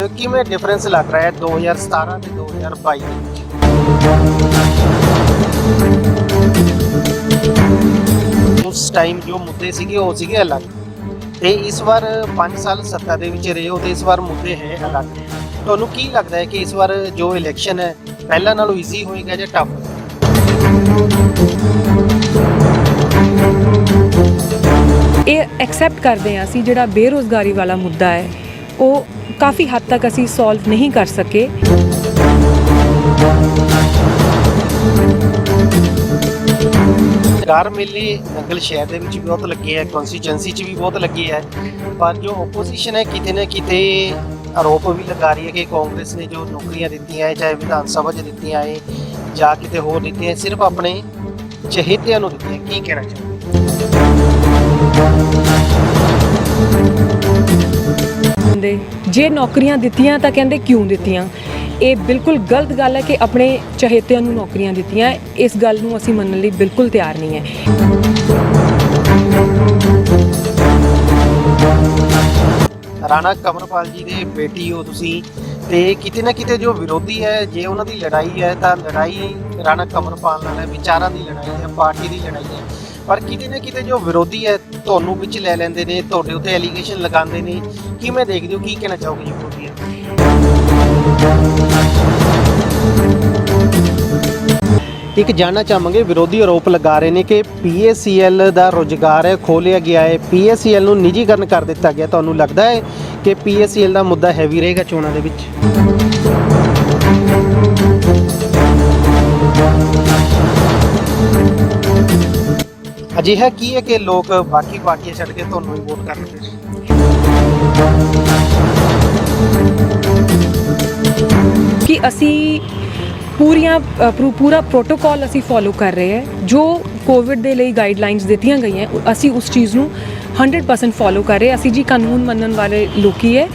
ਹੋ ਕਿਵੇਂ ਡਿਫਰੈਂਸ ਲੱਗ ਰਿਹਾ ਹੈ 2017 ਤੇ 2022 ਦੇ ਵਿੱਚ? ਉਸ ਟਾਈਮ ਜੋ ਮੁੱਦੇ ਸੀਗੇ ਉਹ ਸੀਗੇ ਅਲੱਗ, ਤੇ ਇਸ ਵਾਰ 5 ਸਾਲ ਸੱਤਾ ਦੇ ਵਿੱਚ ਰਹੇ ਹੋ ਤੇ ਇਸ ਵਾਰ ਮੁੱਦੇ ਹੈ ਅਲੱਗ। ਤੁਹਾਨੂੰ ਕੀ ਲੱਗਦਾ ਹੈ ਕਿ ਇਸ ਵਾਰ ਜੋ ਇਲੈਕਸ਼ਨ ਹੈ ਪਹਿਲਾਂ ਨਾਲੋਂ ਈਜ਼ੀ ਹੋਏਗਾ ਜਾਂ ਟਫ? ਇਹ ਐਕਸੈਪਟ ਕਰਦੇ ਹਾਂ ਅਸੀਂ, ਜਿਹੜਾ ਬੇਰੁਜ਼ਗਾਰੀ ਵਾਲਾ ਮੁੱਦਾ ਹੈ ਉਹ ਕਾਫੀ ਹੱਦ ਤੱਕ ਅਸੀਂ ਸੋਲਵ ਨਹੀਂ ਕਰ ਸਕੇ। ਰੁਜ਼ਗਾਰ ਮੇਲੇ ਨੰਗਲ ਸ਼ਹਿਰ ਦੇ ਵਿੱਚ ਵੀ ਬਹੁਤ ਲੱਗੇ ਹੈ, ਕੌਂਸਟੀਚੁਐਂਸੀ 'ਚ ਵੀ ਬਹੁਤ ਲੱਗੇ ਹੈ, ਪਰ ਜੋ ਓਪੋਜੀਸ਼ਨ ਹੈ ਕਿਤੇ ਨਾ ਕਿਤੇ ਆਰੋਪ ਵੀ ਲਗਾ ਰਹੀ ਹੈ ਕਿ ਕਾਂਗਰਸ ਨੇ ਜੋ ਨੌਕਰੀਆਂ ਦਿੱਤੀਆਂ ਹੈ, ਚਾਹੇ ਵਿਧਾਨ ਸਭਾ 'ਚ ਦਿੱਤੀਆਂ ਹੈ ਜਾਂ ਕਿਤੇ ਹੋਰ ਦਿੱਤੀਆਂ, ਸਿਰਫ ਆਪਣੇ ਚਹੇਤਿਆਂ ਨੂੰ ਦਿੱਤੀਆਂ। ਕੀ ਕਹਿਣਾ ਚਾਹੁੰਦੇ? ਜੇ ਨੌਕਰੀਆਂ ਦਿੱਤੀਆਂ ਤਾਂ ਕਹਿੰਦੇ ਕਿਉਂ ਦਿੱਤੀਆਂ? ਇਹ ਬਿਲਕੁਲ ਗਲਤ ਗੱਲ ਹੈ ਕਿ ਆਪਣੇ ਚਹੇਤਿਆਂ ਨੂੰ ਨੌਕਰੀਆਂ ਦਿੱਤੀਆਂ। ਇਸ ਗੱਲ ਨੂੰ ਅਸੀਂ ਮੰਨਣ ਲਈ ਬਿਲਕੁਲ ਤਿਆਰ ਨਹੀਂ ਹੈ। ਰਾਣਾ ਕੰਵਰਪਾਲ ਜੀ ਦੇ ਬੇਟੀ ਹੋ ਤੁਸੀਂ, ਤੇ ਕਿਤੇ ਨਾ ਕਿਤੇ ਜੋ ਵਿਰੋਧੀ ਹੈ, ਜੇ ਉਹਨਾਂ ਦੀ ਲੜਾਈ ਹੈ ਤਾਂ ਲੜਾਈ ਰਾਣਾ ਕੰਵਰਪਾਲ ਨਾਲ ਹੈ, ਵਿਚਾਰਾਂ ਦੀ ਲੜਾਈ ਹੈ, ਪਾਰਟੀ ਦੀ ਲੜਾਈ ਹੈ। ਪਰ ਕਿਤੇ ਨਾ ਕਿਤੇ ਜੋ ਵਿਰੋਧੀ ਹੈ ਤੁਹਾਨੂੰ ਵਿੱਚ ਲੈ ਲੈਂਦੇ ਨੇ, ਤੁਹਾਡੇ ਉੱਤੇ ਐਲੀਗੇਸ਼ਨ ਲਗਾਉਂਦੇ ਨੇ। ਕਿਵੇਂ ਦੇਖਦੇ ਹੋ, ਕੀ ਕਹਿਣਾ ਚਾਹੋਗੇ ਜੀ ਵਿਰੋਧੀ? ਇੱਕ ਜਾਣਨਾ ਚਾਹਾਂਗੇ, ਵਿਰੋਧੀ ਆਰੋਪ ਲਗਾ ਰਹੇ ਨੇ ਕਿ PACL ਦਾ ਰੁਜ਼ਗਾਰ ਹੈ ਖੋਲਿਆ ਗਿਆ ਹੈ, PACL ਨੂੰ ਨਿੱਜੀਕਰਨ ਕਰ ਦਿੱਤਾ ਗਿਆ। ਤੁਹਾਨੂੰ ਲੱਗਦਾ ਹੈ ਕਿ PACL ਦਾ ਮੁੱਦਾ ਹੈਵੀ ਰਹੇਗਾ ਚੋਣਾਂ ਦੇ ਵਿੱਚ? ਅਜਿਹਾ ਕੀ ਹੈ ਕਿ ਲੋਕ ਬਾਕੀ ਪਾਰਟੀਆਂ ਛੱਡ ਕੇ ਤੁਹਾਨੂੰ ਹੀ ਵੋਟ ਕਰਨਗੇ? ਕਿ ਅਸੀਂ ਪੂਰਾ ਪ੍ਰੋਟੋਕਾਲ ਅਸੀਂ ਫੋਲੋ ਕਰ ਰਹੇ ਹਾਂ। ਜੋ ਕੋਵਿਡ ਦੇ ਲਈ ਗਾਈਡਲਾਈਨਸ ਦਿੱਤੀਆਂ ਗਈਆਂ ਅਸੀਂ ਉਸ ਚੀਜ਼ ਨੂੰ 100% ਫੋਲੋ ਕਰ ਰਹੇ। ਅਸੀਂ ਜੀ ਕਾਨੂੰਨ ਮੰਨਣ ਵਾਲੇ ਲੋਕੀ ਹੈ,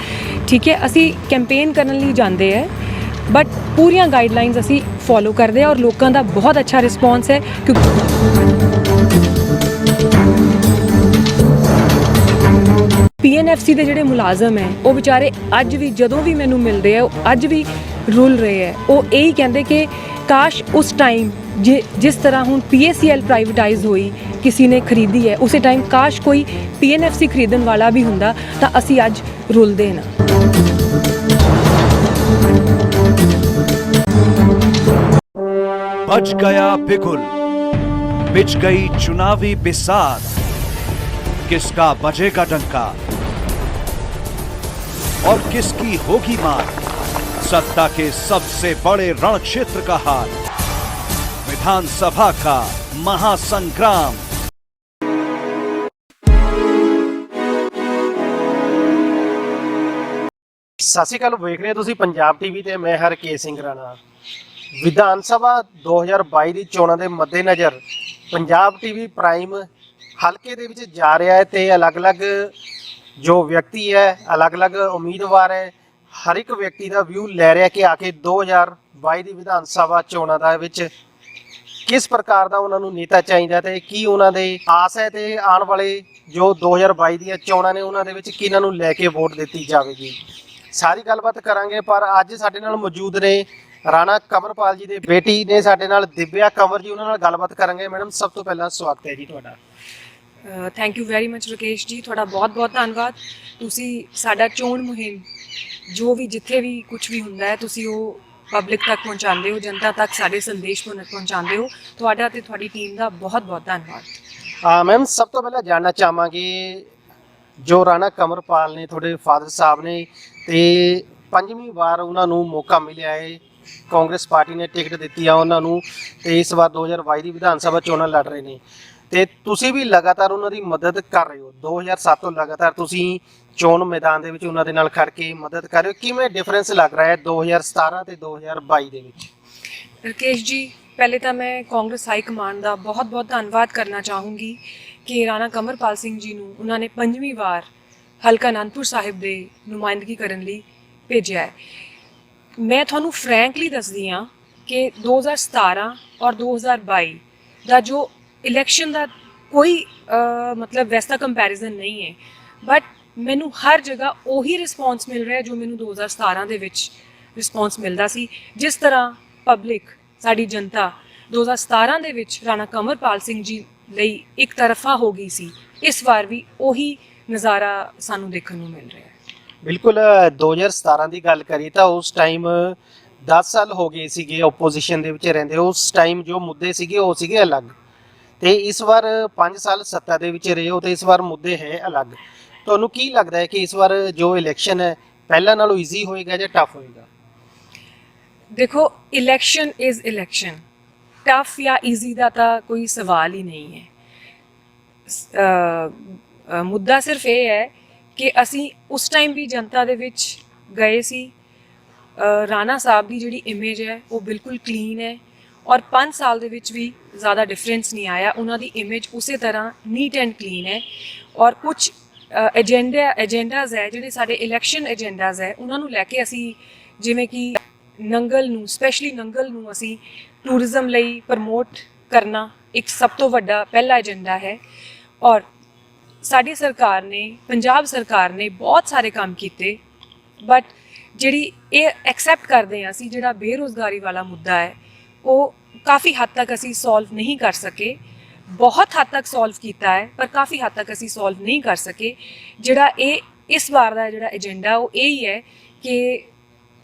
ਠੀਕ ਹੈ। ਅਸੀਂ ਕੈਂਪੇਨ ਕਰਨ ਲਈ ਜਾਂਦੇ ਹੈ, ਬਟ ਪੂਰੀਆਂ ਗਾਈਡਲਾਈਨਸ ਅਸੀਂ ਫੋਲੋ ਕਰਦੇ ਹਾਂ ਔਰ ਲੋਕਾਂ ਦਾ ਬਹੁਤ ਅੱਛਾ ਰਿਸਪੌਂਸ ਹੈ। PNFC ਦੇ ਜਿਹੜੇ ਮੁਲਾਜ਼ਮ ਹੈ ਉਹ ਵਿਚਾਰੇ ਅੱਜ ਵੀ ਜਦੋਂ ਵੀ ਮੈਨੂੰ ਮਿਲਦੇ ਆ ਉਹ ਅੱਜ ਵੀ ਰੁਲ ਰਹੇ ਹੈ। ਉਹ ਇਹੀ ਕਹਿੰਦੇ ਕਿ ਕਾਸ਼ ਉਸ ਟਾਈਮ ਜਿਸ ਤਰ੍ਹਾਂ ਹੁਣ PACL ਪ੍ਰਾਈਵੇਟਾਈਜ਼ ਹੋਈ, ਕਿਸੇ ਨੇ ਖਰੀਦੀ ਹੈ, ਉਸੇ ਟਾਈਮ ਕਾਸ਼ ਕੋਈ PNFC ਖਰੀਦਣ ਵਾਲਾ ਵੀ ਹੁੰਦਾ ਤਾਂ ਅਸੀਂ ਅੱਜ ਰੁਲਦੇ ਨਾ। बज गया बिगुल, बिछ गई चुनावी बिसात, किसका बजेगा डंका और किसकी होगी मार? सत्ता के सबसे बड़े रण क्षेत्र का हाल, विधानसभा का महासंग्राम। ਸਤਿ ਸ਼੍ਰੀ ਅਕਾਲ, ਵੇਖ ਰਹੇ ਹੋ ਤੁਸੀਂ ਪੰਜਾਬ TV ਤੇ ਮੈਂ ਹਰਕੇਸ਼ ਸਿੰਘ ਰਾਣਾ। ਵਿਧਾਨ ਸਭਾ 2022 ਦੀ ਚੋਣਾਂ ਦੇ ਮੱਦੇਨਜ਼ਰ ਪੰਜਾਬ TV ਪ੍ਰਾਈਮ ਹਲਕੇ ਦੇ ਵਿੱਚ ਜਾ ਰਿਹਾ ਹੈ ਤੇ ਅਲੱਗ-ਅਲੱਗ ਜੋ ਵਿਅਕਤੀ ਹੈ, ਅਲੱਗ-ਅਲੱਗ ਉਮੀਦਵਾਰ ਹੈ, ਹਰ ਇੱਕ ਵਿਅਕਤੀ ਦਾ ਵਿਊ ਲੈ ਰਿਹਾ ਕਿ ਆਖਿਰ 2022 ਦੀ ਵਿਧਾਨ ਸਭਾ ਚੋਣਾਂ ਦਾ ਵਿੱਚ ਕਿਸ ਪ੍ਰਕਾਰ ਦਾ ਉਹਨਾਂ ਨੂੰ ਨੇਤਾ ਚਾਹੀਦਾ ਤੇ ਕੀ ਉਹਨਾਂ ਦੇ ਆਸ ਹੈ ਤੇ ਆਉਣ ਵਾਲੇ ਜੋ 2022 ਦੀਆਂ ਚੋਣਾਂ ਨੇ ਉਹਨਾਂ ਦੇ ਵਿੱਚ ਕਿਹਨਾਂ ਨੂੰ ਲੈ ਕੇ ਵੋਟ ਦਿੱਤੀ ਜਾਵੇਗੀ। ਸਾਰੀ ਗੱਲਬਾਤ ਕਰਾਂਗੇ, ਪਰ ਅੱਜ ਸਾਡੇ ਨਾਲ ਮੌਜੂਦ ਨੇ ਰਾਣਾ ਕੰਵਰਪਾਲ ਜੀ ਦੇ ਬੇਟੀ ਨੇ ਸਾਡੇ ਨਾਲ ਦਿਵਿਆ ਕੰਵਰ ਜੀ, ਉਹਨਾਂ ਨਾਲ ਗੱਲਬਾਤ ਕਰਾਂਗੇ। ਮੈਡਮ, ਸਭ ਤੋਂ ਪਹਿਲਾਂ ਸਵਾਗਤ ਹੈ ਜੀ ਤੁਹਾਡਾ। Thank you very much Rakesh ਜੀ, ਤੁਹਾਡਾ ਬਹੁਤ-ਬਹੁਤ ਧੰਨਵਾਦ। ਤੁਸੀਂ ਸਾਡਾ ਚੋਣ ਮੁਹਿੰਮ ਜੋ ਵੀ ਜਿੱਥੇ ਵੀ ਕੁਝ ਵੀ ਹੁੰਦਾ ਹੈ ਤੁਸੀਂ ਉਹ ਪਬਲਿਕ ਤੱਕ ਪਹੁੰਚਾਉਂਦੇ ਹੋ, ਜਨਤਾ ਤੱਕ ਸਾਡੇ ਸੰਦੇਸ਼ ਪਹੁੰਚਾਉਂਦੇ ਹੋ। ਤੁਹਾਡਾ ਤੇ ਤੁਹਾਡੀ ਟੀਮ ਦਾ ਬਹੁਤ-ਬਹੁਤ ਧੰਨਵਾਦ। ਮੈਮ, ਸਭ ਤੋਂ ਪਹਿਲਾਂ ਜਾਣਨਾ ਚਾਹਾਂਗੇ, ਜੋ ਰਾਣਾ ਕੰਵਰਪਾਲ ਨੇ ਤੁਹਾਡੇ ਫਾਦਰ ਸਾਹਿਬ ਨੇ ਤੇ 5ਵੀਂ ਵਾਰ ਉਹਨਾਂ ਨੂੰ ਮੌਕਾ ਮਿਲਿਆ ਹੈ, ਕਾਂਗਰਸ ਪਾਰਟੀ ਨੇ ਟਿਕਟ ਦਿੱਤੀ ਆ ਉਹਨਾਂ ਨੂੰ ਤੇ ਇਸ ਵਾਰ 2022 ਦੀ ਵਿਧਾਨ ਸਭਾ ਚੋਣਾਂ ਲੜ ਰਹੇ ਨੇ ਤੇ ਤੁਸੀਂ ਵੀ ਲਗਾਤਾਰ ਉਹਨਾਂ ਦੀ ਮਦਦ ਕਰ ਰਹੇ ਹੋ। 2007 ਤੋਂ ਲਗਾਤਾਰ ਤੁਸੀਂ ਚੋਣ ਮੈਦਾਨ ਦੇ ਵਿੱਚ ਉਹਨਾਂ ਦੇ ਨਾਲ ਖੜ ਕੇ ਮਦਦ ਕਰ ਰਹੇ ਹੋ। ਕਿਵੇਂ ਡਿਫਰੈਂਸ ਲੱਗ ਰਿਹਾ ਹੈ 2017 ਤੇ 2022 ਦੇ ਵਿੱਚ? ਰਕੇਸ਼ ਜੀ, ਪਹਿਲੇ ਤਾਂ ਮੈਂ ਕਾਂਗਰਸ ਹਾਈ ਕਮਾਂਡ ਦਾ ਬਹੁਤ-ਬਹੁਤ ਧੰਨਵਾਦ ਕਰਨਾ ਚਾਹੂੰਗੀ ਕਿ ਰਾਣਾ ਕੰਵਰਪਾਲ ਸਿੰਘ ਜੀ ਨੂੰ ਉਹਨਾਂ ਨੇ 5ਵੀਂ ਵਾਰ ਹਲਕਾ ਅਨੰਦਪੁਰ ਸਾਹਿਬ ਦੇ ਨੁਮਾਇੰਦਗੀ ਕਰਨ ਲਈ ਭੇਜਿਆ ਹੈ। ਮੈਂ ਤੁਹਾਨੂੰ ਫਰੈਂਕਲੀ ਦੱਸਦੀ ਹਾਂ ਕਿ 2017 ਔਰ 2022 ਦਾ ਜੋ ਇਲੈਕਸ਼ਨ ਦਾ ਕੋਈ ਮਤਲਬ ਵੈਸਾ ਕੰਪੈਰੀਜ਼ਨ ਨਹੀਂ ਹੈ, ਬਟ ਮੈਨੂੰ ਹਰ ਜਗ੍ਹਾ ਉਹੀ ਰਿਸਪੌਂਸ ਮਿਲ ਰਿਹਾ ਜੋ ਮੈਨੂੰ 2017 ਦੇ ਵਿੱਚ ਰਿਸਪੌਂਸ ਮਿਲਦਾ ਸੀ। ਜਿਸ ਤਰ੍ਹਾਂ ਪਬਲਿਕ, ਸਾਡੀ ਜਨਤਾ 2017 ਦੇ ਵਿੱਚ ਰਾਣਾ ਕੰਵਰਪਾਲ ਸਿੰਘ ਜੀ ਲਈ ਇੱਕ ਤਰਫਾ ਹੋ ਗਈ ਸੀ, ਇਸ ਵਾਰ ਵੀ ਉਹੀ ਨਜ਼ਾਰਾ ਸਾਨੂੰ ਦੇਖਣ ਨੂੰ ਮਿਲ ਰਿਹਾ ਹੈ। ਬਿਲਕੁਲ 2017 ਦੀ ਗੱਲ ਕਰੀਏ ਤਾਂ ਉਸ ਟਾਈਮ 10 ਸਾਲ ਹੋ ਗਏ ਸੀਗੇ ਆਪੋਜੀਸ਼ਨ ਦੇ ਵਿੱਚ ਰਹਿੰਦੇ। ਉਸ ਟਾਈਮ ਜੋ ਮੁੱਦੇ ਸੀਗੇ ਉਹ ਸੀਗੇ ਅਲੱਗ, ਤੇ ਇਸ ਵਾਰ 5 ਸਾਲ ਸੱਤਾ ਦੇ ਵਿੱਚ ਰਹੇ ਹੋ ਤੇ ਇਸ ਵਾਰ ਮੁੱਦੇ ਹੈ ਅਲੱਗ। ਤੁਹਾਨੂੰ ਕੀ ਲੱਗਦਾ ਹੈ ਕਿ ਇਸ ਵਾਰ ਜੋ ਇਲੈਕਸ਼ਨ ਹੈ ਪਹਿਲਾਂ ਨਾਲੋਂ ਈਜ਼ੀ ਹੋਏਗਾ ਜਾਂ ਟਫ ਹੋਏਗਾ? ਦੇਖੋ, ਇਲੈਕਸ਼ਨ ਇਜ਼ ਇਲੈਕਸ਼ਨ, ਟਫ ਜਾਂ ਈਜ਼ੀ ਦਾ ਤਾਂ ਕੋਈ ਸਵਾਲ ਹੀ ਨਹੀਂ ਹੈ। ਮੁੱਦਾ ਸਿਰਫ ਇਹ ਹੈ ਕਿ ਅਸੀਂ ਉਸ ਟਾਈਮ ਵੀ ਜਨਤਾ ਦੇ ਵਿੱਚ ਗਏ ਸੀ। ਰਾਣਾ ਸਾਹਿਬ ਦੀ ਜਿਹੜੀ ਇਮੇਜ ਹੈ ਉਹ ਬਿਲਕੁਲ ਕਲੀਨ ਹੈ ਔਰ 5 ਸਾਲ ਦੇ ਵਿੱਚ ਵੀ ਜ਼ਿਆਦਾ ਡਿਫਰੈਂਸ ਨਹੀਂ ਆਇਆ। ਉਹਨਾਂ ਦੀ ਇਮੇਜ ਉਸੇ ਤਰ੍ਹਾਂ ਨੀਟ ਐਂਡ ਕਲੀਨ ਹੈ ਔਰ ਕੁਝ ਏਜੰਡਾਜ਼ ਹੈ ਜਿਹੜੇ ਸਾਡੇ ਇਲੈਕਸ਼ਨ ਏਜੰਡਾਜ਼ ਹੈ, ਉਹਨਾਂ ਨੂੰ ਲੈ ਕੇ ਅਸੀਂ, ਜਿਵੇਂ ਕਿ ਨੰਗਲ ਨੂੰ, ਸਪੈਸ਼ਲੀ ਨੰਗਲ ਨੂੰ ਅਸੀਂ ਟੂਰਿਜ਼ਮ ਲਈ ਪ੍ਰਮੋਟ ਕਰਨਾ ਇੱਕ ਸਭ ਤੋਂ ਵੱਡਾ ਪਹਿਲਾ ਏਜੰਡਾ ਹੈ। ਔਰ ਸਾਡੀ ਸਰਕਾਰ ਨੇ, ਪੰਜਾਬ ਸਰਕਾਰ ਨੇ ਬਹੁਤ ਸਾਰੇ ਕੰਮ ਕੀਤੇ, ਬਟ ਜਿਹੜੀ ਇਹ ਐਕਸੈਪਟ ਕਰਦੇ ਹਾਂ ਅਸੀਂ, ਜਿਹੜਾ ਬੇਰੁਜ਼ਗਾਰੀ ਵਾਲਾ ਮੁੱਦਾ ਹੈ ਉਹ ਕਾਫੀ ਹੱਦ ਤੱਕ ਅਸੀਂ ਸੋਲਵ ਨਹੀਂ ਕਰ ਸਕੇ। ਬਹੁਤ ਹੱਦ ਤੱਕ ਸੋਲਵ ਕੀਤਾ ਹੈ ਪਰ ਕਾਫੀ ਹੱਦ ਤੱਕ ਅਸੀਂ ਸੋਲਵ ਨਹੀਂ ਕਰ ਸਕੇ। ਜਿਹੜਾ ਇਹ ਇਸ ਵਾਰ ਦਾ ਜਿਹੜਾ ਏਜੰਡਾ ਉਹ ਇਹ ਹੀ ਹੈ ਕਿ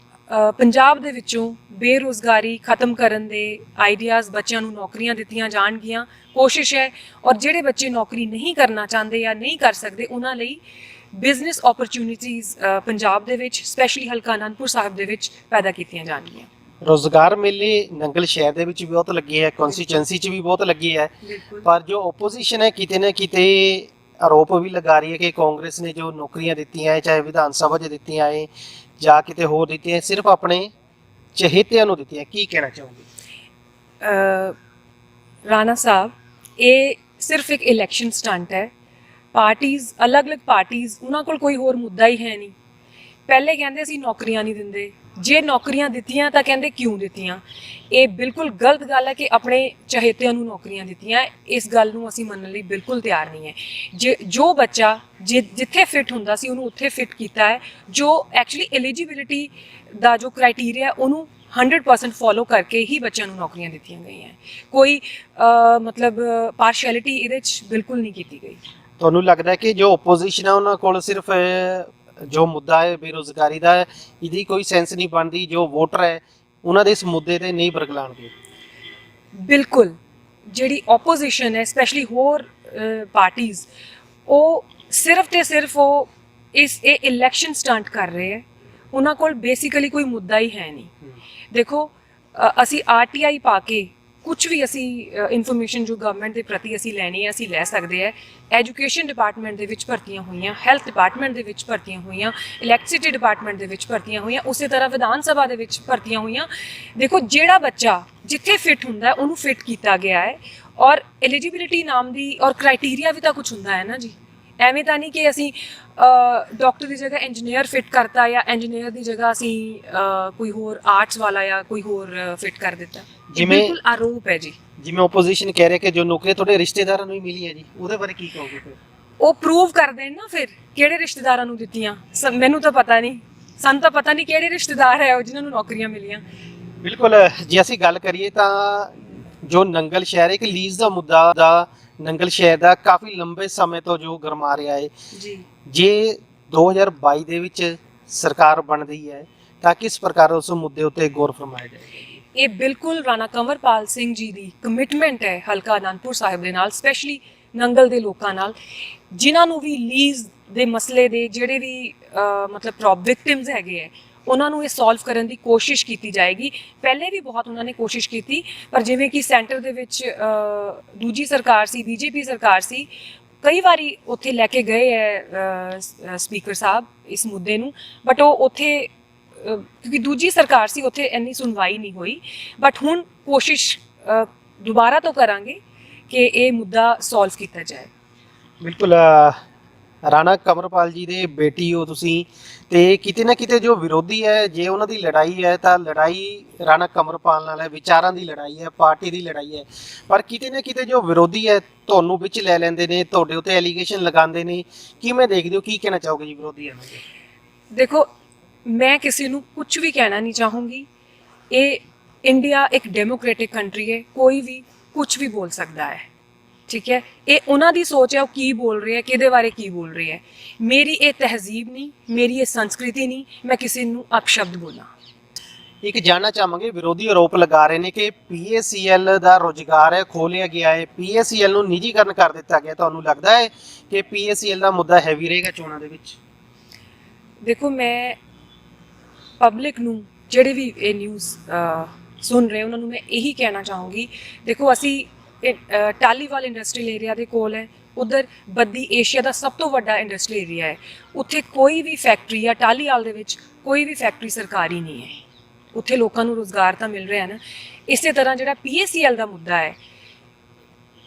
ਪੰਜਾਬ ਦੇ ਵਿੱਚੋਂ ਬੇਰੁਜ਼ਗਾਰੀ ਖਤਮ ਕਰਨ ਦੇ ਆਈਡੀਆਜ਼, ਬੱਚਿਆਂ ਨੂੰ ਨੌਕਰੀਆਂ ਦਿੱਤੀਆਂ ਜਾਣਗੀਆਂ, ਕੋਸ਼ਿਸ਼ ਹੈ। ਔਰ ਜਿਹੜੇ ਬੱਚੇ ਨੌਕਰੀ ਨਹੀਂ ਕਰਨਾ ਚਾਹੁੰਦੇ ਜਾਂ ਨਹੀਂ ਕਰ ਸਕਦੇ ਉਹਨਾਂ ਲਈ ਬਿਜ਼ਨਸ ਓਪਰਚੁਨਿਟੀਜ਼ ਪੰਜਾਬ ਦੇ ਵਿੱਚ, ਸਪੈਸ਼ਲੀ ਹਲਕਾ ਅਨੰਦਪੁਰ ਸਾਹਿਬ ਦੇ ਵਿੱਚ ਪੈਦਾ ਕੀਤੀਆਂ ਜਾਣਗੀਆਂ। ਰੋਜ਼ਗਾਰ ਮੇਲੇ ਨੰਗਲ ਸ਼ਹਿਰ ਦੇ ਵਿੱਚ ਵੀ ਬਹੁਤ ਲੱਗੇ ਹੈ, ਕਨਸਟੀਚੁਐਂਸੀ 'ਚ ਵੀ ਬਹੁਤ ਲੱਗੇ ਹੈ, ਪਰ ਜੋ ਓਪੋਜੀਸ਼ਨ ਹੈ ਕਿਤੇ ਨਾ ਕਿਤੇ ਆਰੋਪ ਵੀ ਲਗਾ ਰਹੀ ਹੈ ਕਿ ਕਾਂਗਰਸ ਨੇ ਜੋ ਨੌਕਰੀਆਂ ਦਿੱਤੀਆਂ ਹੈ, ਚਾਹੇ ਵਿਧਾਨ ਸਭਾ 'ਚ ਦਿੱਤੀਆਂ ਹੈ ਜਾਂ ਕਿਤੇ ਹੋਰ ਦਿੱਤੀਆਂ, ਸਿਰਫ ਆਪਣੇ ਚਹੇਤਿਆਂ ਨੂੰ ਦਿੱਤੀਆਂ। ਕੀ ਕਹਿਣਾ ਚਾਹੋਗੇ? ਰਾਣਾ ਸਾਹਿਬ, ਇਹ ਸਿਰਫ ਇੱਕ ਇਲੈਕਸ਼ਨ ਸਟੰਟ ਹੈ। ਪਾਰਟੀਜ਼, ਅਲੱਗ-ਅਲੱਗ ਪਾਰਟੀਜ਼, ਉਹਨਾਂ ਕੋਲ ਕੋਈ ਹੋਰ ਮੁੱਦਾ ਹੀ ਹੈ ਨਹੀਂ। ਪਹਿਲੇ ਕਹਿੰਦੇ ਅਸੀਂ ਨੌਕਰੀਆਂ ਨਹੀਂ ਦਿੰਦੇ, ਜੇ ਨੌਕਰੀਆਂ ਦਿੱਤੀਆਂ ਤਾਂ ਕਹਿੰਦੇ ਕਿਉਂ ਦਿੱਤੀਆਂ। ਇਹ ਬਿਲਕੁਲ ਗਲਤ ਗੱਲ ਹੈ ਕਿ ਆਪਣੇ ਚਹੇਤਿਆਂ ਨੂੰ ਨੌਕਰੀਆਂ ਦਿੱਤੀਆਂ। ਇਸ ਗੱਲ ਨੂੰ ਅਸੀਂ ਮੰਨਣ ਲਈ ਬਿਲਕੁਲ ਤਿਆਰ ਨਹੀਂ ਹੈ। ਜੋ ਬੱਚਾ ਜਿੱਥੇ ਫਿੱਟ ਹੁੰਦਾ ਸੀ ਉਹਨੂੰ ਉੱਥੇ ਫਿੱਟ ਕੀਤਾ ਹੈ। ਜੋ ਐਕਚੁਅਲੀ ਐਲੀਜੀਬਿਲਿਟੀ ਦਾ ਜੋ ਕ੍ਰਾਈਟੇਰੀਆ ਉਹਨੂੰ 100% ਫੋਲੋ ਕਰਕੇ ਹੀ ਬੱਚਿਆਂ ਨੂੰ ਨੌਕਰੀਆਂ ਦਿੱਤੀਆਂ ਗਈਆਂ। ਕੋਈ ਮਤਲਬ ਪਾਰਸ਼ੈਲਿਟੀ ਇਹਦੇ 'ਚ ਬਿਲਕੁਲ ਨਹੀਂ ਕੀਤੀ ਗਈ। ਤੁਹਾਨੂੰ ਲੱਗਦਾ ਹੈ ਕਿ ਜੋ ਓਪੋਜੀਸ਼ਨ ਹੈ ਉਹਨਾਂ ਕੋਲ ਸਿਰਫ ਜੋ ਮੁੱਦਾ ਹੈ ਬੇਰੁਜ਼ਗਾਰੀ ਦਾ, ਇਹਦੀ ਕੋਈ ਸੈਂਸ ਨਹੀਂ ਬਣਦੀ, ਜੋ ਵੋਟਰ ਹੈ ਉਹਨਾਂ ਦੇ ਇਸ ਮੁੱਦੇ ਤੇ ਨਹੀਂ ਬਰਗਲਾਉਣਗੇ? ਬਿਲਕੁਲ, ਜਿਹੜੀ ਓਪੋਜੀਸ਼ਨ ਹੈ, ਸਪੈਸ਼ਲੀ ਹੋਰ ਪਾਰਟੀਜ਼, ਉਹ ਸਿਰਫ ਤੇ ਸਿਰਫ ਉਹ ਇਹ ਇਲੈਕਸ਼ਨ ਸਟੰਟ ਕਰ ਰਹੇ ਹੈ। ਉਹਨਾਂ ਕੋਲ ਬੇਸਿਕਲੀ ਕੋਈ ਮੁੱਦਾ ਹੀ ਹੈ ਨਹੀਂ। ਦੇਖੋ, ਅਸੀਂ RTI ਪਾ ਕੇ ਕੁਝ ਵੀ ਅਸੀਂ ਇਨਫੋਰਮੇਸ਼ਨ ਜੋ ਗਵਰਨਮੈਂਟ ਦੇ ਪ੍ਰਤੀ ਅਸੀਂ ਲੈਣੀ ਹੈ ਅਸੀਂ ਲੈ ਸਕਦੇ ਹੈ। ਐਜੂਕੇਸ਼ਨ ਡਿਪਾਰਟਮੈਂਟ ਦੇ ਵਿੱਚ ਭਰਤੀਆਂ ਹੋਈਆਂ, ਹੈਲਥ ਡਿਪਾਰਟਮੈਂਟ ਦੇ ਵਿੱਚ ਭਰਤੀਆਂ ਹੋਈਆਂ, ਇਲੈਕਟ੍ਰਿਸਿਟੀ ਡਿਪਾਰਟਮੈਂਟ ਦੇ ਵਿੱਚ ਭਰਤੀਆਂ ਹੋਈਆਂ, ਉਸੇ ਤਰ੍ਹਾਂ ਵਿਧਾਨ ਸਭਾ ਦੇ ਵਿੱਚ ਭਰਤੀਆਂ ਹੋਈਆਂ। ਦੇਖੋ, ਜਿਹੜਾ ਬੱਚਾ ਜਿੱਥੇ ਫਿੱਟ ਹੁੰਦਾ ਉਹਨੂੰ ਫਿੱਟ ਕੀਤਾ ਗਿਆ ਹੈ। ਔਰ ਐਲੀਜੀਬਿਲਿਟੀ ਨਾਮ ਦੀ ਔਰ ਕ੍ਰਾਈਟੇਰੀਆ ਵੀ ਤਾਂ ਕੁਝ ਹੁੰਦਾ ਹੈ ਨਾ ਜੀ। ਐਵੇਂ ਤਾਂ ਨਹੀਂ ਕਿ ਅਸੀਂ ਡਾਕਟਰ ਦੀ ਜਗ੍ਹਾ ਇੰਜੀਨੀਅਰ ਫਿੱਟ ਕਰਤਾ ਜਾਂ ਇੰਜੀਨੀਅਰ ਦੀ ਜਗ੍ਹਾ ਅਸੀਂ ਕੋਈ ਹੋਰ ਆਰਟਸ ਵਾਲਾ ਜਾਂ ਕੋਈ ਹੋਰ ਫਿੱਟ ਕਰ ਦਿੱਤਾ। ਬਿਲਕੁਲ ਆਰੋਪ ਹੈ ਜੀ। ਜਿਵੇਂ ਓਪੋਜੀਸ਼ਨ ਕਹਿ ਰਿਹਾ ਕਿ ਜੋ ਨੌਕਰੀ ਤੁਹਾਡੇ ਰਿਸ਼ਤੇਦਾਰਾਂ ਨੂੰ ਹੀ ਮਿਲੀ ਹੈ ਜੀ, ਉਹਦੇ ਬਾਰੇ ਕੀ ਕਹੋਗੇ ਫਿਰ? ਉਹ ਪ੍ਰੂਵ ਕਰ ਦੇਣ ਨਾ ਫਿਰ ਕਿਹੜੇ ਰਿਸ਼ਤੇਦਾਰਾਂ ਨੂੰ ਦਿੱਤੀਆਂ। ਮੈਨੂੰ ਤਾਂ ਪਤਾ ਨਹੀਂ, ਸਾਨੂੰ ਤਾਂ ਪਤਾ ਨਹੀਂ ਕਿਹੜੇ ਰਿਸ਼ਤੇਦਾਰ ਹੈ ਉਹ ਜਿਨ੍ਹਾਂ ਨੂੰ ਨੌਕਰੀਆਂ ਮਿਲੀਆਂ। ਬਿਲਕੁਲ, ਜੇ ਅਸੀਂ ਗੱਲ ਕਰੀਏ ਤਾਂ ਜੋ ਨੰਗਲ ਸ਼ਹਿਰ ਇੱਕ ਲੀਜ਼ ਦਾ ਮੁੱਦਾ ਦਾ ਨੰਗਲ ਸ਼ਹਿਰ ਦਾ ਕਾਫੀ ਲੰਬੇ ਸਮੇਂ ਤੋਂ ਜੋ ਗਰਮਾ ਰਿਹਾ ਹੈ ਜੀ। ਜੇ 2022 ਦੇ ਵਿੱਚ ਸਰਕਾਰ ਬਣਦੀ ਹੈ ਤਾਂ ਕਿਸ ਪ੍ਰਕਾਰ ਉਸ ਮੁੱਦੇ ਉੱਤੇ ਗੌਰ ਫਰਮਾਇਆ ਜਾਏਗਾ? ਇਹ ਬਿਲਕੁਲ ਰਾਣਾ ਕੰਵਰਪਾਲ ਸਿੰਘ ਜੀ ਦੀ ਕਮਿਟਮੈਂਟ ਹੈ ਹਲਕਾ ਅਨੰਦਪੁਰ ਸਾਹਿਬ ਦੇ ਨਾਲ, ਸਪੈਸ਼ਲੀ ਨੰਗਲ ਦੇ ਲੋਕਾਂ ਨਾਲ, ਜਿਨ੍ਹਾਂ ਨੂੰ ਵੀ ਲੀਜ਼ ਦੇ ਮਸਲੇ ਦੇ ਜਿਹੜੇ ਵੀ ਮਤਲਬ ਵਿਕਟਿਮਸ ਹੈਗੇ ਹੈ ਉਹਨਾਂ ਨੂੰ ਇਹ ਸੋਲਵ ਕਰਨ ਦੀ ਕੋਸ਼ਿਸ਼ ਕੀਤੀ ਜਾਏਗੀ। ਪਹਿਲੇ ਵੀ ਬਹੁਤ ਉਹਨਾਂ ਨੇ ਕੋਸ਼ਿਸ਼ ਕੀਤੀ, ਪਰ ਜਿਵੇਂ ਕਿ ਸੈਂਟਰ ਦੇ ਵਿੱਚ ਦੂਜੀ ਸਰਕਾਰ ਸੀ, BJP ਸਰਕਾਰ ਸੀ, ਕਈ ਵਾਰੀ ਉੱਥੇ ਲੈ ਕੇ ਗਏ ਹੈ ਸਪੀਕਰ ਸਾਹਿਬ ਇਸ ਮੁੱਦੇ ਨੂੰ, ਬਟ ਉਹ ਉੱਥੇ ਕਿਉਂਕਿ ਦੂਜੀ ਸਰਕਾਰ ਸੀ ਉੱਥੇ ਇੰਨੀ ਸੁਣਵਾਈ ਨਹੀਂ ਹੋਈ। ਬਟ ਹੁਣ ਕੋਸ਼ਿਸ਼ ਦੁਬਾਰਾ ਤੋਂ ਕਰਾਂਗੇ ਕਿ ਇਹ ਮੁੱਦਾ ਸੋਲਵ ਕੀਤਾ ਜਾਏ। ਬਿਲਕੁਲ, ਰਾਣਾ ਕੰਵਰਪਾਲ ਜੀ ਦੇ ਬੇਟੀ ਹੋ ਤੁਸੀਂ, ਤੇ ਕਿਤੇ ਨਾ ਕਿਤੇ ਜੋ ਵਿਰੋਧੀ ਹੈ, ਜੇ ਉਹਨਾਂ ਦੀ ਲੜਾਈ ਹੈ ਤਾਂ ਲੜਾਈ ਰਾਣਾ ਕੰਵਰਪਾਲ ਨਾਲ ਹੈ, ਵਿਚਾਰਾਂ ਦੀ ਲੜਾਈ ਹੈ, ਪਾਰਟੀ ਦੀ ਲੜਾਈ ਹੈ। ਪਰ ਕਿਤੇ ਨਾ ਕਿਤੇ ਜੋ ਵਿਰੋਧੀ ਹੈ ਤੁਹਾਨੂੰ ਵਿੱਚ ਲੈ ਲੈਂਦੇ ਨੇ, ਤੁਹਾਡੇ ਉੱਤੇ ਐਲੀਗੇਸ਼ਨ ਲਗਾਉਂਦੇ ਨੇ। ਕਿਵੇਂ ਦੇਖਦੇ ਹੋ, ਕੀ ਕਹਿਣਾ ਚਾਹੋਗੇ ਜੀ ਵਿਰੋਧੀਆਂ ਨੂੰ? ਦੇਖੋ, ਮੈਂ ਕਿਸੇ ਨੂੰ ਕੁਝ ਵੀ ਕਹਿਣਾ ਨਹੀਂ ਚਾਹੂੰਗੀ। ਇਹ ਇੰਡੀਆ ਇੱਕ ਡੈਮੋਕ੍ਰੈਟਿਕ ਕੰਟਰੀ ਹੈ, ਕੋਈ ਵੀ ਕੁਝ ਵੀ ਬੋਲ ਸਕਦਾ ਹੈ, ਠੀਕ ਹੈ। ਇਹ ਉਹਨਾਂ ਦੀ ਸੋਚ ਹੈ, ਉਹ ਕੀ ਬੋਲ ਰਹੇ ਹੈ, ਕਿਹਦੇ ਬਾਰੇ ਕੀ ਬੋਲ ਰਹੇ ਹੈ। ਮੇਰੀ ਇਹ ਤਹਿਜ਼ੀਬ ਨਹੀਂ, ਮੇਰੀ ਇਹ ਸੰਸਕ੍ਰਿਤੀ ਨਹੀਂ, ਮੈਂ ਕਿਸੇ ਨੂੰ ਅਪਸ਼ਬਦ ਬੋਲਾਂ। ਇੱਕ ਜਾਣਨਾ ਚਾਹਾਂਗੇ, ਵਿਰੋਧੀ ਆਰੋਪ ਲਗਾ ਰਹੇ ਨੇ ਕਿ PACL ਦਾ ਰੋਜ਼ਗਾਰ ਹੈ ਖੋਲਿਆ ਗਿਆ ਹੈ, PACL ਨੂੰ ਨਿੱਜੀਕਰਨ ਕਰ ਦਿੱਤਾ ਗਿਆ। ਤੁਹਾਨੂੰ ਲੱਗਦਾ ਹੈ ਕਿ PACL ਦਾ ਮੁੱਦਾ ਹੈਵੀ ਰਹੇਗਾ ਚੋਣਾਂ ਦੇ ਵਿੱਚ? ਦੇਖੋ, ਮੈਂ ਪਬਲਿਕ ਨੂੰ, ਜਿਹੜੇ ਵੀ ਇਹ ਨਿਊਜ਼ ਸੁਣ ਰਹੇ ਉਹਨਾਂ ਨੂੰ ਮੈਂ ਇਹੀ ਕਹਿਣਾ ਚਾਹੂੰਗੀ। ਦੇਖੋ, ਅਸੀਂ ਟਾਲੀਵਾਲ ਇੰਡਸਟਰੀਅਲ ਏਰੀਆ ਦੇ ਕੋਲ ਹੈ, ਉਧਰ ਬੱਦੀ ਏਸ਼ੀਆ ਦਾ ਸਭ ਤੋਂ ਵੱਡਾ ਇੰਡਸਟਰੀਅਲ ਏਰੀਆ ਹੈ। ਉੱਥੇ ਕੋਈ ਵੀ ਫੈਕਟਰੀ ਜਾਂ ਟਾਲੀਵਾਲ ਦੇ ਵਿੱਚ ਕੋਈ ਵੀ ਫੈਕਟਰੀ ਸਰਕਾਰੀ ਨਹੀਂ ਹੈ। ਉੱਥੇ ਲੋਕਾਂ ਨੂੰ ਰੋਜ਼ਗਾਰ ਤਾਂ ਮਿਲ ਰਿਹਾ ਨਾ। ਇਸੇ ਤਰ੍ਹਾਂ ਜਿਹੜਾ PACL ਦਾ ਮੁੱਦਾ ਹੈ,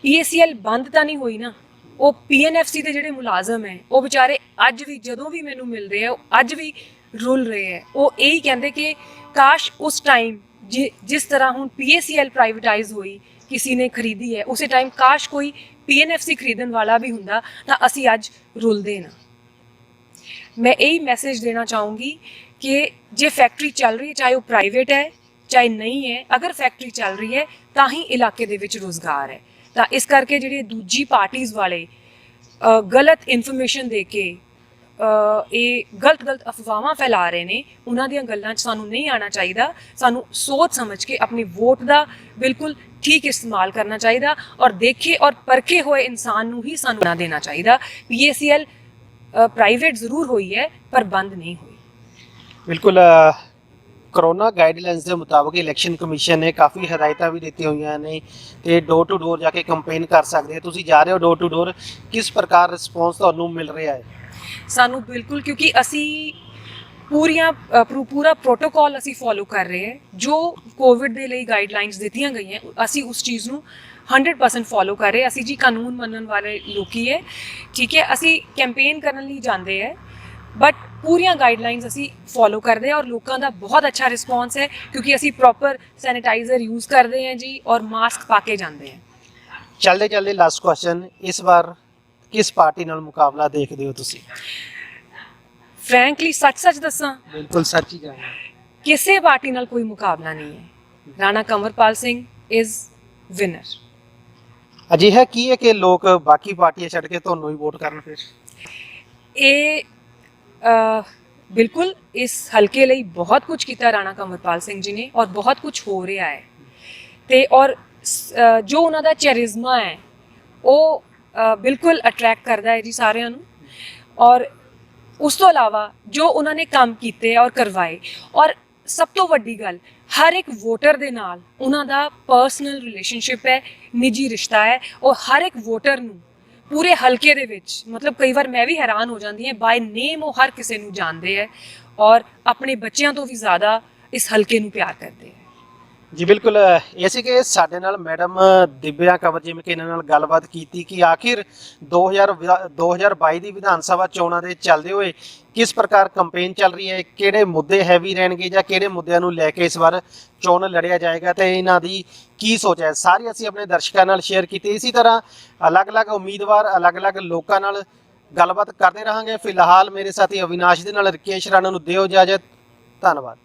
PACL ਬੰਦ ਤਾਂ ਨਹੀਂ ਹੋਈ ਨਾ। ਉਹ PNFC ਦੇ ਜਿਹੜੇ ਮੁਲਾਜ਼ਮ ਹੈ, ਉਹ ਵਿਚਾਰੇ ਅੱਜ ਵੀ ਜਦੋਂ ਵੀ ਮੈਨੂੰ ਮਿਲਦੇ ਆ, ਉਹ ਅੱਜ ਵੀ ਰੁਲ ਰਹੇ ਹੈ। ਉਹ ਇਹੀ ਕਹਿੰਦੇ ਕਿ ਕਾਸ਼ ਉਸ ਟਾਈਮ ਜਿਸ ਤਰ੍ਹਾਂ ਹੁਣ PACL ਪ੍ਰਾਈਵੇਟਾਈਜ਼ ਹੋਈ, ਕਿਸੇ ਨੇ ਖਰੀਦੀ ਹੈ, ਉਸੇ ਟਾਈਮ ਕਾਸ਼ ਕੋਈ PNFC ਖਰੀਦਣ ਵਾਲਾ ਵੀ ਹੁੰਦਾ ਤਾਂ ਅਸੀਂ ਅੱਜ ਰੁਲਦੇ ਨਾ। ਮੈਂ ਇਹੀ ਮੈਸੇਜ ਦੇਣਾ ਚਾਹੂੰਗੀ ਕਿ ਜੇ ਫੈਕਟਰੀ ਚੱਲ ਰਹੀ ਹੈ, ਚਾਹੇ ਉਹ ਪ੍ਰਾਈਵੇਟ ਹੈ ਚਾਹੇ ਨਹੀਂ ਹੈ, ਅਗਰ ਫੈਕਟਰੀ ਚੱਲ ਰਹੀ ਹੈ ਤਾਂ ਹੀ ਇਲਾਕੇ ਦੇ ਵਿੱਚ ਰੋਜ਼ਗਾਰ ਹੈ। ਤਾਂ ਇਸ ਕਰਕੇ ਜਿਹੜੇ ਦੂਜੀ ਪਾਰਟੀਆਂ ਵਾਲੇ ਗਲਤ ਇਨਫੋਰਮੇਸ਼ਨ ਦੇ ਕੇ ਇਹ ਗਲਤ ਅਫਵਾਹਾਂ ਫੈਲਾ ਰਹੇ ਨੇ, ਉਹਨਾਂ ਦੀਆਂ ਗੱਲਾਂ 'ਚ ਸਾਨੂੰ ਨਹੀਂ ਆਉਣਾ ਚਾਹੀਦਾ। ਸਾਨੂੰ ਸੋਚ ਸਮਝ ਕੇ ਆਪਣੀ ਵੋਟ ਦਾ ਬਿਲਕੁਲ ਠੀਕ ਇਸਤੇਮਾਲ ਕਰਨਾ ਚਾਹੀਦਾ ਔਰ ਦੇਖੇ ਔਰ ਪਰਖੇ ਹੋਏ ਇਨਸਾਨ ਨੂੰ ਹੀ ਸਾਨੂੰ ਨਾ ਦੇਣਾ ਚਾਹੀਦਾ। PACL ਪ੍ਰਾਈਵੇਟ ਜ਼ਰੂਰ ਹੋਈ ਹੈ ਪਰ ਬੰਦ ਨਹੀਂ ਹੋਈ। ਬਿਲਕੁਲ, ਕਰੋਨਾ ਗਾਈਡਲਾਈਨਸ ਦੇ ਮੁਤਾਬਕ ਇਲੈਕਸ਼ਨ ਕਮਿਸ਼ਨ ਨੇ ਕਾਫੀ ਹਦਾਇਤਾਂ ਵੀ ਦਿੱਤੀਆਂ ਹੋਈਆਂ ਨੇ ਤੇ ਡੋਰ ਟੂ ਡੋਰ ਜਾ ਕੇ ਕੰਪੇਨ ਕਰ ਸਕਦੇ ਹੋ। ਤੁਸੀਂ ਜਾ ਰਹੇ ਹੋ ਡੋਰ ਟੂ ਡੋਰ, ਕਿਸ ਪ੍ਰਕਾਰ ਰਿਸਪੌਂਸ ਤੁਹਾਨੂੰ ਮਿਲ ਰਿਹਾ ਹੈ? ਸਾਨੂੰ ਬਿਲਕੁਲ, ਕਿਉਂਕਿ ਅਸੀਂ ਪੂਰਾ ਪ੍ਰੋਟੋਕਾਲ ਅਸੀਂ ਫੋਲੋ ਕਰ ਰਹੇ ਹਾਂ। ਜੋ ਕੋਵਿਡ ਦੇ ਲਈ ਗਾਈਡਲਾਈਨਸ ਦਿੱਤੀਆਂ ਗਈਆਂ, ਅਸੀਂ ਉਸ ਚੀਜ਼ ਨੂੰ 100% ਫੋਲੋ ਕਰ ਰਹੇ। ਅਸੀਂ ਜੀ ਕਾਨੂੰਨ ਮੰਨਣ ਵਾਲੇ ਲੋਕੀ ਹੈ, ਠੀਕ ਹੈ। ਅਸੀਂ ਕੈਂਪੇਨ ਕਰਨ ਲਈ ਜਾਂਦੇ ਹੈ ਬਟ ਪੂਰੀਆਂ ਗਾਈਡਲਾਈਨਸ ਅਸੀਂ ਫੋਲੋ ਕਰਦੇ ਹਾਂ ਔਰ ਲੋਕਾਂ ਦਾ ਬਹੁਤ ਅੱਛਾ ਰਿਸਪੌਂਸ ਹੈ, ਕਿਉਂਕਿ ਅਸੀਂ ਪ੍ਰੋਪਰ ਸੈਨੀਟਾਈਜ਼ਰ ਯੂਜ਼ ਕਰਦੇ ਹਾਂ ਜੀ ਔਰ ਮਾਸਕ ਪਾ ਕੇ ਜਾਂਦੇ ਹਾਂ। ਚੱਲਦੇ ਲਾਸਟ ਕੁਐਸਚਨ, ਇਸ ਵਾਰ ਕਿਸ ਪਾਰਟੀ ਨਾਲ ਮੁਕਾਬਲਾ ਦੇਖਦੇ ਹੋ ਤੁਸੀਂ? ਫ੍ਰੈਂਕਲੀ ਸੱਚ ਦੱਸਾਂ, ਬਿਲਕੁਲ ਸੱਚ ਹੀ ਜਾਣਾ, ਕਿਸੇ ਪਾਰਟੀ ਨਾਲ ਕੋਈ ਮੁਕਾਬਲਾ ਨਹੀਂ ਹੈ। Rana Kanwarpal Singh is winner. ਅਜਿਹਾ ਕੀ ਹੈ ਕਿ ਲੋਕ ਬਾਕੀ ਪਾਰਟੀਆਂ ਛੱਡ ਕੇ ਤੁਹਾਨੂੰ ਹੀ ਵੋਟ ਕਰਨ? ਫਿਰ ਇਹ ਬਿਲਕੁਲ ਇਸ ਹਲਕੇ ਲਈ ਬਹੁਤ ਕੁਝ ਕੀਤਾ ਰਾਣਾ ਕੰਵਰਪਾਲ ਸਿੰਘ ਜੀ ਨੇ ਔਰ ਬਹੁਤ ਕੁਝ ਹੋ ਰਿਹਾ ਹੈ। ਤੇ ਔਰ ਜੋ ਉਹਨਾਂ ਦਾ ਚੈਰਿਜ਼ਮਾ ਹੈ ਉਹ ਬਿਲਕੁਲ ਅਟਰੈਕਟ ਕਰਦਾ ਹੈ ਜੀ ਸਾਰਿਆਂ ਨੂੰ। ਔਰ ਉਸ ਤੋਂ ਇਲਾਵਾ ਜੋ ਉਹਨਾਂ ਨੇ ਕੰਮ ਕੀਤੇ ਔਰ ਕਰਵਾਏ, ਔਰ ਸਭ ਤੋਂ ਵੱਡੀ ਗੱਲ, ਹਰ ਇੱਕ ਵੋਟਰ ਦੇ ਨਾਲ ਉਹਨਾਂ ਦਾ ਪਰਸਨਲ ਰਿਲੇਸ਼ਨਸ਼ਿਪ ਹੈ, ਨਿੱਜੀ ਰਿਸ਼ਤਾ ਹੈ। ਉਹ ਹਰ ਇੱਕ ਵੋਟਰ ਨੂੰ ਪੂਰੇ ਹਲਕੇ ਦੇ ਵਿੱਚ, ਮਤਲਬ ਕਈ ਵਾਰ ਮੈਂ ਵੀ ਹੈਰਾਨ ਹੋ ਜਾਂਦੀ ਹਾਂ, ਬਾਏ ਨੇਮ ਉਹ ਹਰ ਕਿਸੇ ਨੂੰ ਜਾਣਦੇ ਹੈ ਔਰ ਆਪਣੇ ਬੱਚਿਆਂ ਤੋਂ ਵੀ ਜ਼ਿਆਦਾ ਇਸ ਹਲਕੇ ਨੂੰ ਪਿਆਰ ਕਰਦੇ ਹੈ। ਜੀ ਬਿਲਕੁਲ, ਇਹ ਸੀ ਕਿ ਸਾਡੇ ਨਾਲ ਮੈਡਮ ਦਿਵਿਆ ਕੰਵਰ, ਜਿਵੇਂ ਕਿ ਇਹਨਾਂ ਨਾਲ ਗੱਲਬਾਤ ਕੀਤੀ ਕਿ ਆਖਿਰ 2022 ਦੀ ਵਿਧਾਨ ਸਭਾ ਚੋਣਾਂ ਦੇ ਚੱਲਦੇ ਹੋਏ ਕਿਸ ਪ੍ਰਕਾਰ ਕੰਪੇਨ ਚੱਲ ਰਹੀ ਹੈ, ਕਿਹੜੇ ਮੁੱਦੇ ਹੈਵੀ ਰਹਿਣਗੇ ਜਾਂ ਕਿਹੜੇ ਮੁੱਦਿਆਂ ਨੂੰ ਲੈ ਕੇ ਇਸ ਵਾਰ ਚੋਣ ਲੜਿਆ ਜਾਏਗਾ ਤੇ ਇਹਨਾਂ ਦੀ ਕੀ ਸੋਚ ਹੈ, ਸਾਰੀ ਅਸੀਂ ਆਪਣੇ ਦਰਸ਼ਕਾਂ ਨਾਲ ਸ਼ੇਅਰ ਕੀਤੀ। ਇਸੇ ਤਰ੍ਹਾਂ ਅਲੱਗ-ਅਲੱਗ ਉਮੀਦਵਾਰ, ਅਲੱਗ-ਅਲੱਗ ਲੋਕਾਂ ਨਾਲ ਗੱਲਬਾਤ ਕਰਦੇ ਰਹਾਂਗੇ। ਫਿਲਹਾਲ ਮੇਰੇ ਸਾਥੀ ਅਵਿਨਾਸ਼ ਦੇ ਨਾਲ ਰਕੇਸ਼ ਰਾਣਾ ਨੂੰ ਦਿਓ ਇਜਾਜ਼ਤ। ਧੰਨਵਾਦ।